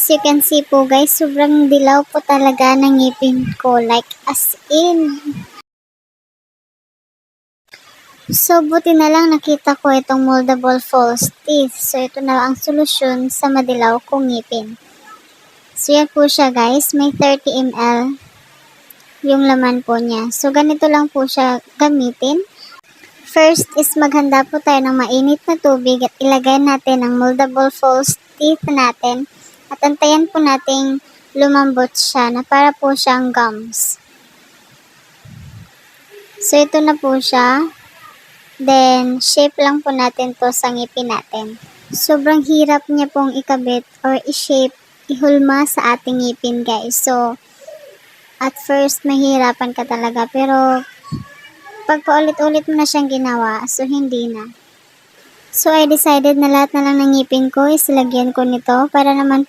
As you can see po guys, sobrang dilaw po talaga ng ngipin ko. Like as in. So, buti na lang nakita ko itong moldable false teeth. So, ito na ang solusyon sa madilaw kong ngipin. So, yan po siya guys. May 30 ml yung laman po niya. So, ganito lang po siya gamitin. First is maghanda po tayo ng mainit na tubig at ilagay natin ang moldable false teeth natin. At antayan po nating lumambot siya na para po siyang gums. So, ito na po siya. Then, shape lang po natin to sa ngipin natin. Sobrang hirap niya pong ikabit or i-shape, ihulma sa ating ngipin guys. So, at first, mahirapan ka talaga. Pero, pag paulit-ulit mo na siyang ginawa, so hindi na. So, I decided na lahat na lang ng ngipin ko is lagyan ko nito para naman